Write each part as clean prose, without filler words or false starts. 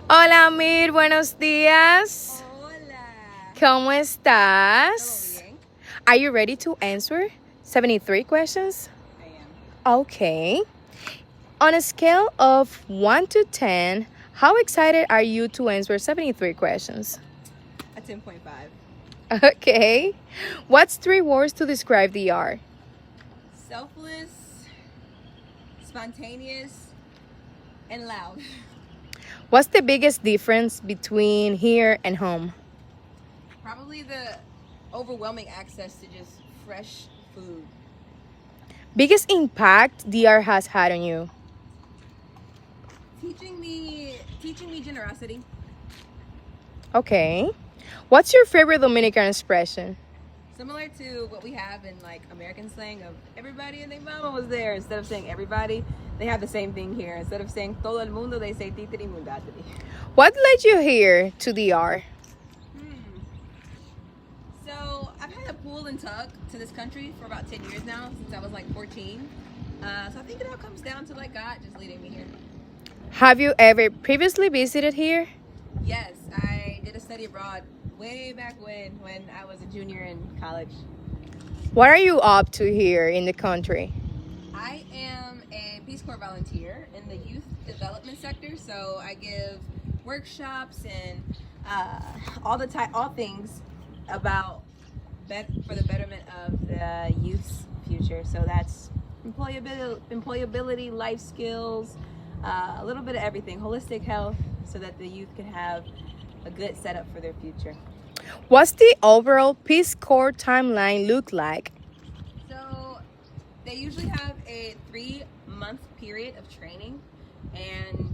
Hola, Amir, buenos días. Hola. ¿Cómo ¿Todo estás? bien? Are you ready to answer 73 questions? I am. Okay. On a scale of 1 to 10, how excited are you to answer 73 questions? A 10.5. Okay. What's three words to describe the art? Selfless, spontaneous, and loud. What's the biggest difference between here and home? Probably the overwhelming access to just fresh food. Biggest impact the art has had on you? Teaching me generosity. Okay. What's your favorite Dominican expression? Similar to what we have in like American slang of everybody and their mama was there. Instead of saying everybody, they have the same thing here. Instead of saying todo el mundo, they say titiri mundatiri. What led you here to the art? So I've had a pull and tug to this country for about 10 years now, since I was like 14. So I think it all comes down to like God just leading me here. Have you ever previously visited here? Yes, I did a study abroad way back when I was a junior in college. What are you up to here in the country? I am a Peace Corps volunteer in the youth development sector, so I give workshops and all things about for the betterment of the youth's future. So that's employability, life skills, a little bit of everything, holistic health, so that the youth can have a good setup for their future. What's the overall Peace Corps timeline look like? So they usually have a 3-month period of training, and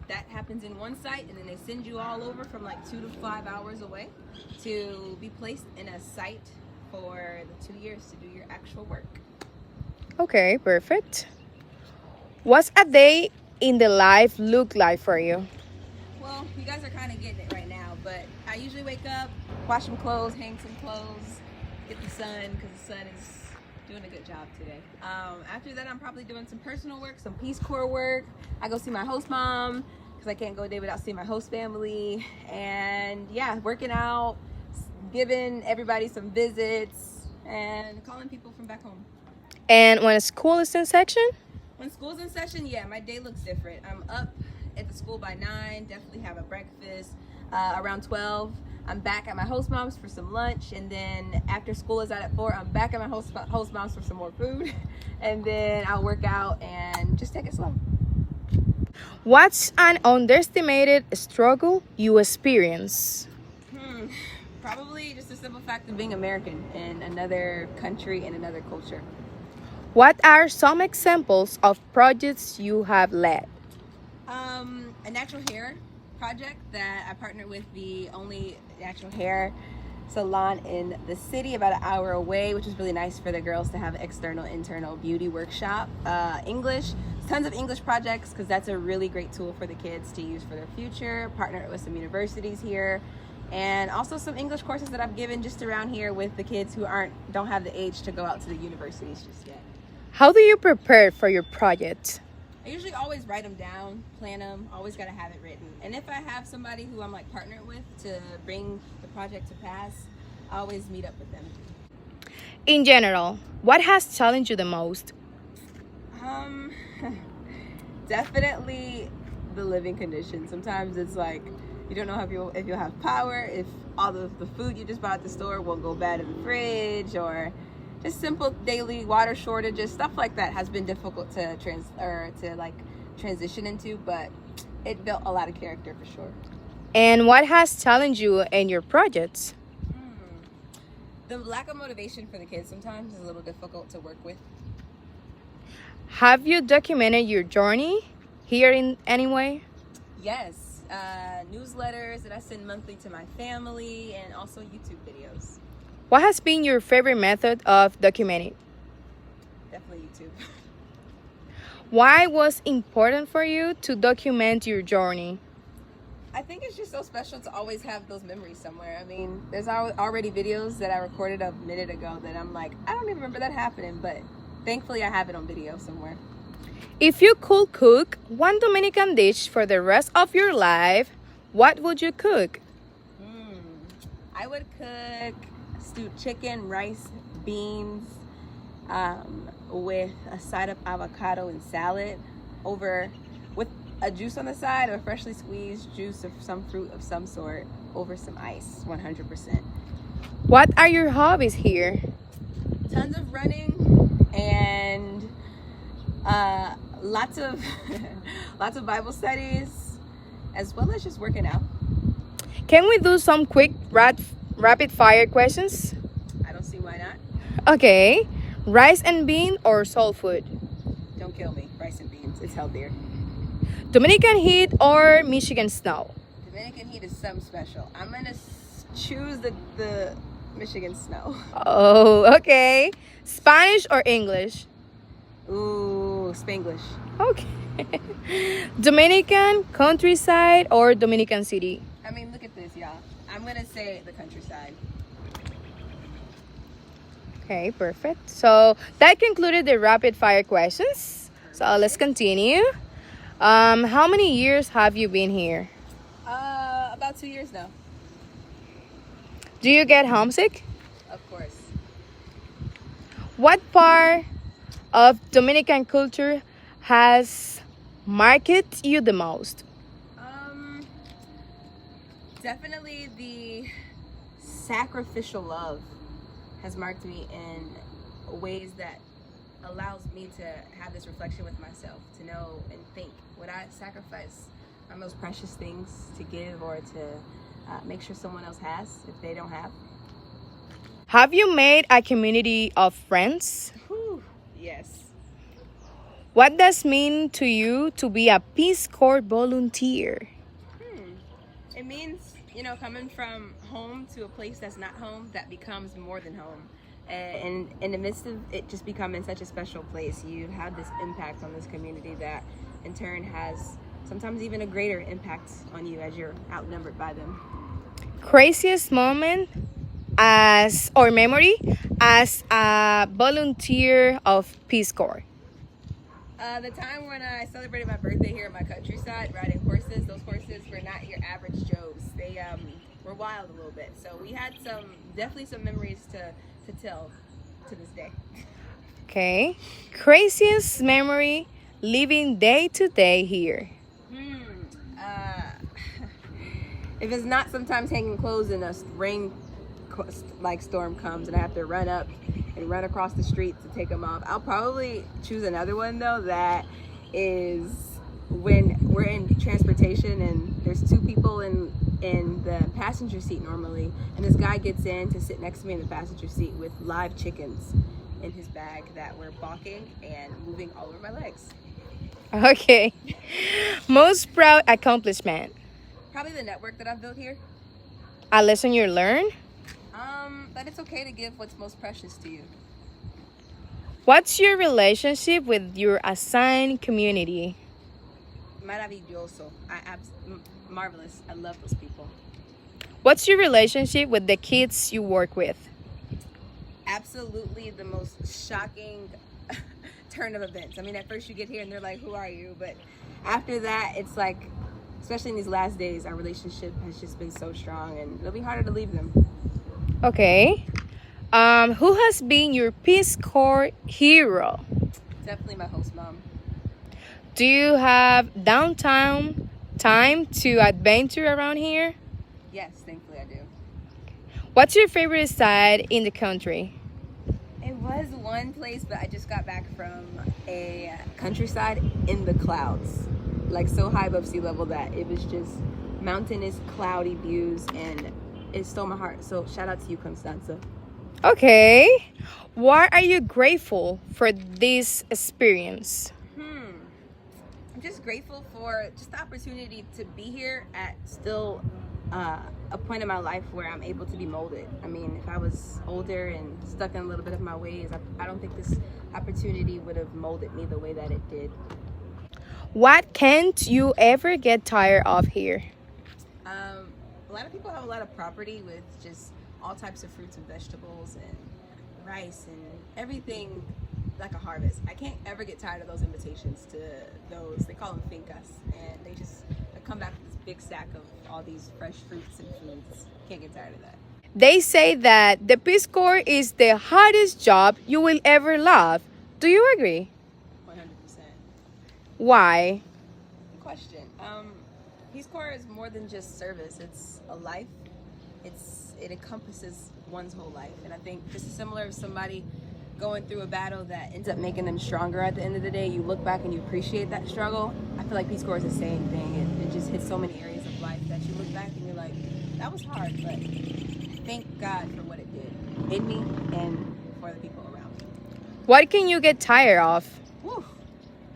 that happens in one site, and then they send you all over from like 2 to 5 hours away to be placed in a site for the 2 years to do your actual work. Okay, perfect. What's a day in the life look like for you? Well, you guys are kind of getting it right now, but I usually wake up, wash some clothes, hang some clothes, get the sun, because the sun is doing a good job today. After that, I'm probably doing some personal work, some Peace Corps work. I go see my host mom, because I can't go a day without seeing my host family. And yeah, working out, giving everybody some visits, and calling people from back home. And when school is in section? When school's in session, yeah, my day looks different. I'm up at the school by 9, definitely have a breakfast. Around 12, I'm back at my host mom's for some lunch, and then after school is out at 4, I'm back at my host mom's for some more food, and then I'll work out and just take it slow. What's an underestimated struggle you experience? Probably just the simple fact of being American in another country and another culture. What are some examples of projects you have led? A natural hair project that I partnered with the only natural hair salon in the city, about an hour away, which was really nice for the girls to have an external internal beauty workshop. English, tons of English projects, because that's a really great tool for the kids to use for their future. Partnered with some universities here, and also some English courses that I've given just around here with the kids who don't have the age to go out to the universities just yet. How do you prepare for your project? I usually always write them down, plan them, always got to have it written. And if I have somebody who I'm like partnered with to bring the project to pass, I always meet up with them. In general, what has challenged you the most? Definitely the living conditions. Sometimes it's like you don't know if you'll have power, if all the food you just bought at the store will go bad in the fridge, or just simple daily water shortages. Stuff like that has been difficult to transition into, but it built a lot of character for sure. And what has challenged you in your projects? The lack of motivation for the kids sometimes is a little difficult to work with. Have you documented your journey here in any way? Yes, newsletters that I send monthly to my family, and also YouTube videos. What has been your favorite method of documenting? Definitely YouTube. Why was it important for you to document your journey? I think it's just so special to always have those memories somewhere. I mean, there's already videos that I recorded a minute ago that I'm like, I don't even remember that happening, but thankfully I have it on video somewhere. If you could cook one Dominican dish for the rest of your life, What would you cook? I would cook stewed chicken, rice, beans, with a side of avocado and salad with a juice on the side, or freshly squeezed juice of some fruit of some sort over some ice, 100%. What are your hobbies here? Tons of running and lots of lots of Bible studies, as well as just working out. Can we do some quick rapid fire questions? I don't see why not. Okay. Rice and bean or soul food? Don't kill me. Rice and beans. It's healthier. Dominican heat or Michigan snow? Dominican heat is something special. I'm gonna choose the Michigan snow. Oh, okay. Spanish or English? Ooh, Spanglish. Okay. Dominican countryside or Dominican city? I mean, look at this, y'all. I'm gonna say the countryside. Okay, perfect. So that concluded the rapid fire questions. So let's continue. How many years have you been here? About 2 years now. Do you get homesick? Of course. What part of Dominican culture has marked you the most? Definitely the sacrificial love has marked me in ways that allows me to have this reflection with myself, to know and think, would I sacrifice my most precious things to give or to make sure someone else has if they don't have? Have you made a community of friends? Whew, yes. What does it mean to you to be a Peace Corps volunteer? It means, coming from home to a place that's not home, that becomes more than home. And in the midst of it just becoming such a special place, you have this impact on this community that in turn has sometimes even a greater impact on you as you're outnumbered by them. Craziest moment or memory as a volunteer of Peace Corps? The time when I celebrated my birthday here in my countryside, riding horses. Those horses were not your average Joes. They were wild a little bit. So we had definitely some memories to tell to this day. Okay. Craziest memory living day to day here? If it's not sometimes hanging clothes in a rain like storm comes and I have to run up and run across the street to take them off, I'll probably choose another one though. That is when we're in transportation and there's two people in the passenger seat normally, and this guy gets in to sit next to me in the passenger seat with live chickens in his bag that were balking and moving all over my legs. Okay. Most proud accomplishment? Probably the network that I've built here. A lesson you learned? That it's okay to give what's most precious to you. What's your relationship with your assigned community? Maravilloso. Marvelous. I love those people. What's your relationship with the kids you work with? Absolutely the most shocking turn of events. I mean, at first you get here and they're like, who are you? But after that, it's like, especially in these last days, our relationship has just been so strong and it'll be harder to leave them. Okay. Who has been your Peace Corps hero? Definitely my host mom. Do you have downtime time to adventure around here? Yes, thankfully I do. What's your favorite side in the country? It was one place, but I just got back from a countryside in the clouds, like so high above sea level that it was just mountainous, cloudy views, and it stole my heart. So shout out to you, Constanza. Okay. Why are you grateful for this experience? I'm just grateful for just the opportunity to be here at still a point in my life where I'm able to be molded. I mean, if I was older and stuck in a little bit of my ways, I don't think this opportunity would have molded me the way that it did. What can't you ever get tired of here? A lot of people have a lot of property with just all types of fruits and vegetables and rice and everything like a harvest. I can't ever get tired of those invitations to those, they call them fincas, and they come back with this big stack of all these fresh fruits and foods. Can't get tired of that. They say that the Peace Corps is the hardest job you will ever love. Do you agree? 100%. Why? Good question. Peace Corps is more than just service. It's a life. It encompasses one's whole life. And I think this is similar to somebody going through a battle that ends up making them stronger at the end of the day. You look back and you appreciate that struggle. I feel like Peace Corps is the same thing. It just hits so many areas of life that you look back and you're like, that was hard, but thank God for what it did in me and for the people around me. What can you get tired of? Whew,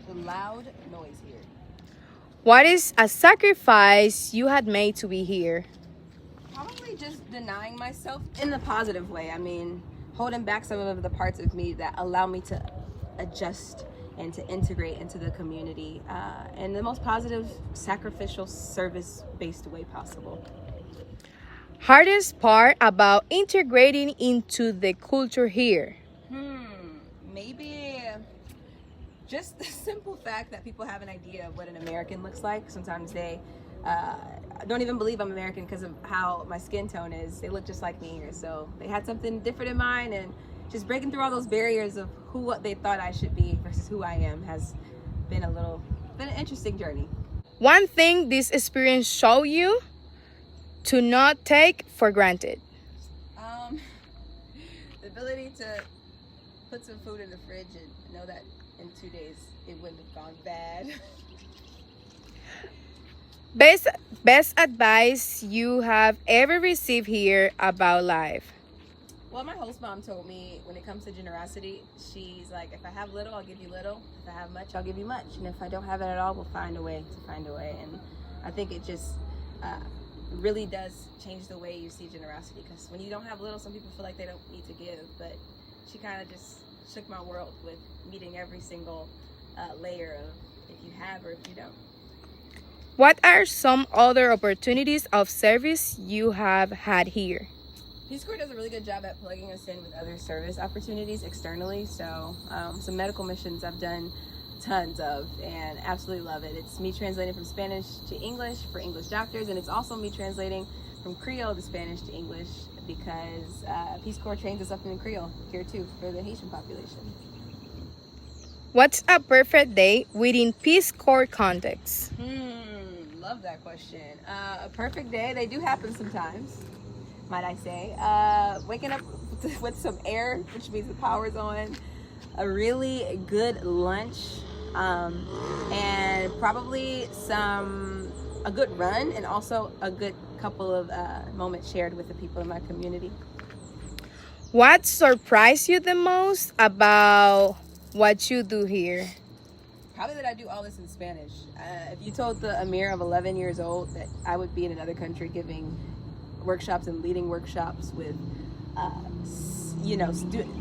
the loud noise here. What is a sacrifice you had made to be here? Probably just denying myself in the positive way. I mean, holding back some of the parts of me that allow me to adjust and to integrate into the community in the most positive, sacrificial, service-based way possible. Hardest part about integrating into the culture here? Maybe just the simple fact that people have an idea of what an American looks like. Sometimes they don't even believe I'm American because of how my skin tone is. They look just like me here, so they had something different in mind, and just breaking through all those barriers of what they thought I should be versus who I am has been an interesting journey. One thing this experience showed you to not take for granted? The ability to put some food in the fridge and know that in 2 days it wouldn't have gone bad. Best advice you have ever received here about life? Well, my host mom told me when it comes to generosity, she's like, if I have little, I'll give you little. If I have much, I'll give you much. And if I don't have it at all, we'll find a way to find a way. And I think it just really does change the way you see generosity, because when you don't have little, some people feel like they don't need to give, but she kind of just shook my world with meeting every single layer of if you have or if you don't. What are some other opportunities of service you have had here? Peace Corps does a really good job at plugging us in with other service opportunities externally. So some medical missions I've done tons of and absolutely love it. It's me translating from Spanish to English for English doctors, and it's also me translating from Creole to Spanish to English because Peace Corps trains us up in Creole here too for the Haitian population. What's a perfect day within Peace Corps context? Love that question. A perfect day, they do happen sometimes, might I say. Waking up with some air, which means the power's on, a really good lunch, and probably a good run, and also a good couple of moments shared with the people in my community. What surprised you the most about what you do here? Probably that I do all this in Spanish. If you told the Amyre of 11 years old that I would be in another country giving workshops and leading workshops with,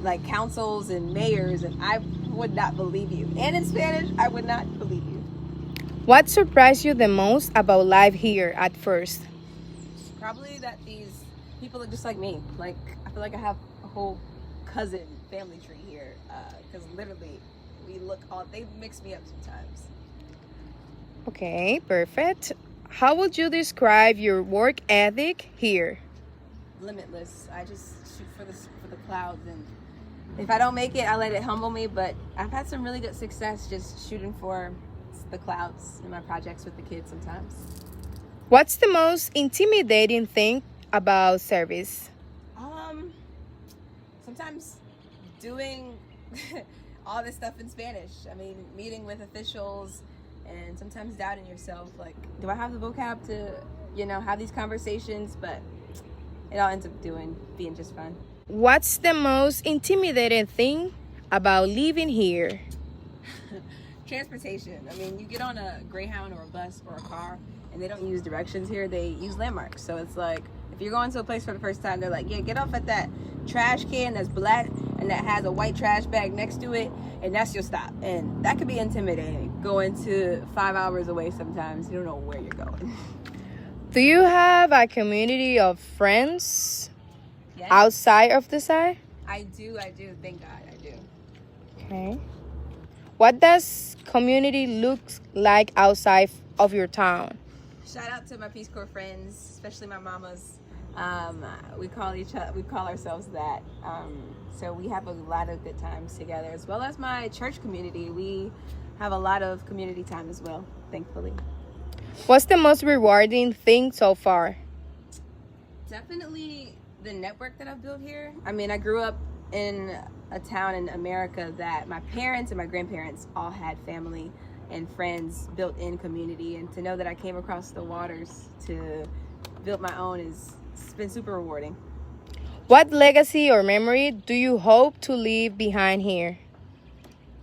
like councils and mayors, and I would not believe you. And in Spanish, I would not believe you. What surprised you the most about life here at first? Probably that these people look just like me. Like, I feel like I have a whole cousin family tree here, because literally they mix me up sometimes. Okay, perfect. How would you describe your work ethic here? Limitless. I just shoot for the clouds, and if I don't make it, I let it humble me, but I've had some really good success just shooting for the clouds in my projects with the kids sometimes. What's the most intimidating thing about service? Sometimes doing all this stuff in Spanish. I mean, meeting with officials and sometimes doubting yourself, like, do I have the vocab to, have these conversations? But it all ends up being just fun. What's the most intimidating thing about living here? Transportation. I mean, you get on a Greyhound or a bus or a car, and they don't use directions here. They use landmarks. So it's like, if you're going to a place for the first time, they're like, yeah, get off at that trash can that's black and that has a white trash bag next to it, and that's your stop. And that could be intimidating, going to 5 hours away sometimes. You don't know where you're going. Do you have a community of friends outside of the site? I do. Thank God I do. Okay. What does community look like outside of your town? Shout out to my Peace Corps friends, especially my mamas. We call ourselves that. So we have a lot of good times together, as well as my church community. We have a lot of community time as well, thankfully. What's the most rewarding thing so far? Definitely the network that I've built here. I mean, I grew up in a town in America that my parents and my grandparents all had family and friends built in community, and to know that I came across the waters to build my own it's been super rewarding. What legacy or memory do you hope to leave behind here?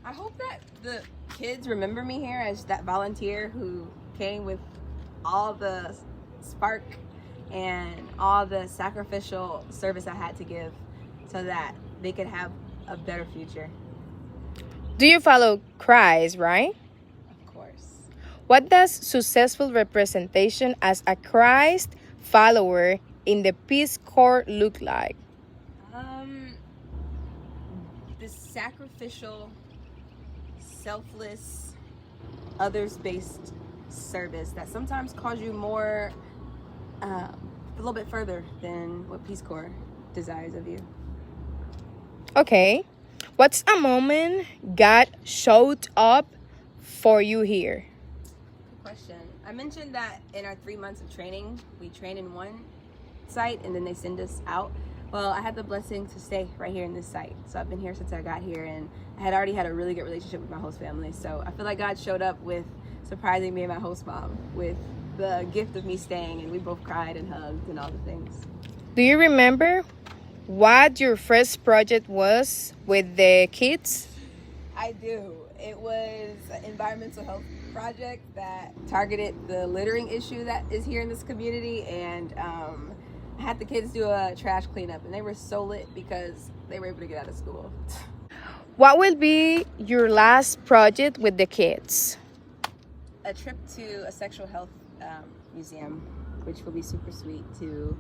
I hope that the kids remember me here as that volunteer who came with all the spark and all the sacrificial service I had to give so that they could have a better future. Do you follow Christ, right? Of course. What does successful representation as a Christ follower in the Peace Corps look like? The sacrificial, selfless, others-based service that sometimes calls you more, a little bit further than what Peace Corps desires of you. Okay. What's a moment God showed up for you here? Good question. I mentioned that in our 3 months of training, we train in one site and then they send us out. Well, I had the blessing to stay right here in this site. So I've been here since I got here, and I had already had a really good relationship with my host family. So I feel like God showed up with surprising me and my host mom with the gift of me staying, and we both cried and hugged and all the things. Do you remember what your first project was with the kids? I do. It was an environmental health project that targeted the littering issue that is here in this community, and I had the kids do a trash cleanup, and they were so lit because they were able to get out of school. What will be your last project with the kids? A trip to a sexual health museum, which will be super sweet to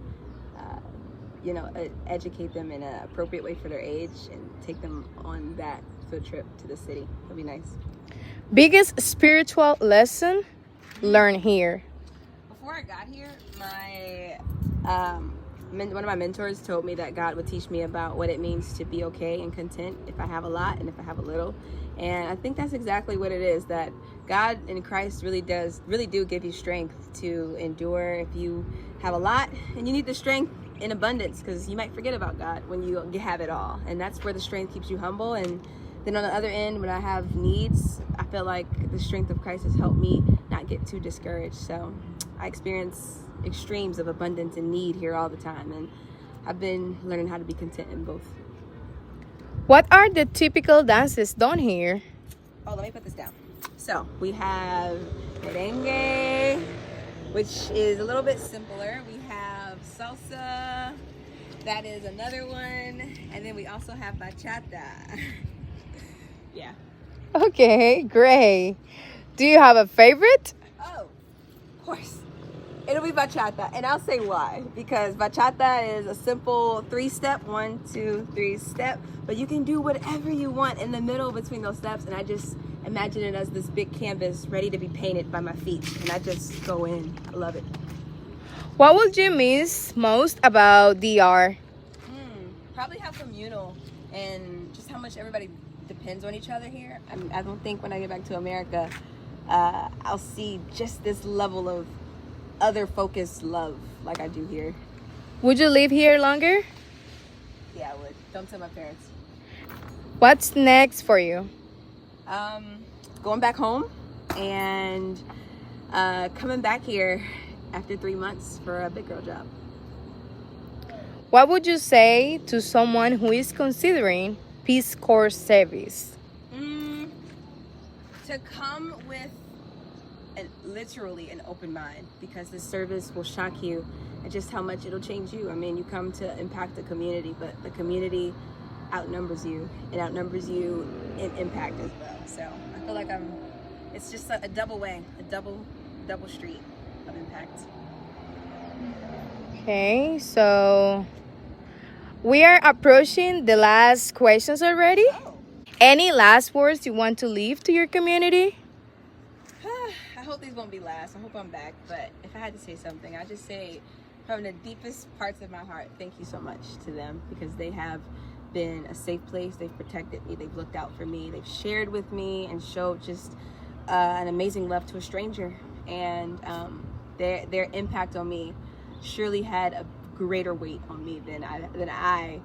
educate them in an appropriate way for their age and take them on that field trip to the city. It'll be nice. Biggest spiritual lesson learned here? Before I got here, one of my mentors told me that God would teach me about what it means to be okay and content if I have a lot and if I have a little. And I think that's exactly what it is, that God in Christ really do give you strength to endure if you have a lot, and you need the strength in abundance because you might forget about God when you have it all. And that's where the strength keeps you humble. And then on the other end, when I have needs, I feel like the strength of Christ has helped me not get too discouraged. So I experience extremes of abundance and need here all the time, and I've been learning how to be content in both. What are the typical dances done here? Oh, let me put this down. So we have merengue, which is a little bit simpler. We have salsa, that is another one, and then we also have bachata. Yeah. Okay, great. Do you have a favorite? Oh, of course. It'll be bachata, and I'll say why. Because bachata is a simple 3-step, 1, 2, 3 step, but you can do whatever you want in the middle between those steps, and I just imagine it as this big canvas ready to be painted by my feet, and I just go in. I love it. What would you miss most about DR? Probably how communal and just how much everybody depends on each other here. I don't think when I get back to America, I'll see just this level of other focused love like I do here. Would you live here longer? Yeah, I would. Don't tell my parents. What's next for you? Going back home and coming back here after 3 months for a big girl job. What would you say to someone who is considering Peace Corps service? To come with literally an open mind, because this service will shock you at just how much it'll change you. I mean, you come to impact the community, but the community outnumbers you. It outnumbers you in impact as well. So I feel like it's just a double way, a double street of impact. Okay, so we are approaching the last questions already. Oh. Any last words you want to leave to your community? I hope these won't be last. I hope I'm back. But if I had to say something, I'd just say from the deepest parts of my heart, thank you so much to them, because they have been a safe place. They've protected me. They've looked out for me. They've shared with me and showed just an amazing love to a stranger. And their impact on me surely had a greater weight on me than I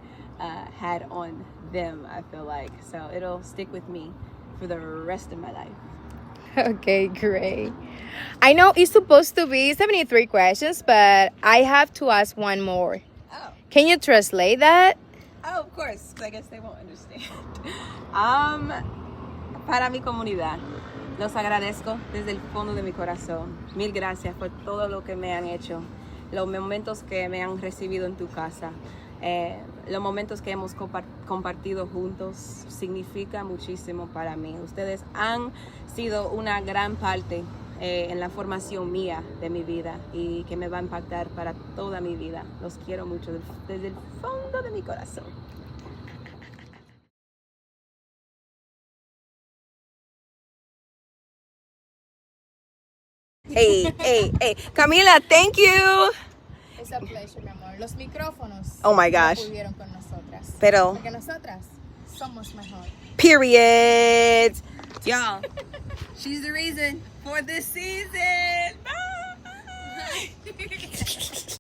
had on them, I feel like. So it'll stick with me for the rest of my life. Okay, great. I know it's supposed to be 73 questions, but I have to ask one more. Oh. Can you translate that? Oh, of course, because I guess they won't understand. Para mi comunidad, los agradezco desde el fondo de mi corazón. Mil gracias por todo lo que me han hecho, los momentos que me han recibido en tu casa, los momentos que hemos compartido juntos, significa muchísimo para mí. Ustedes han sido una gran parte en la formación mía de mi vida y que me va a impactar para toda mi vida. Los quiero mucho desde el fondo de mi corazón. Hey, Camila, thank you. It's a pleasure, mi amor. Los micrófonos. Oh my gosh. No pudieron con nosotras. Pero. Porque nosotras somos mejor. Period. Y'all, she's the reason for this season. Bye.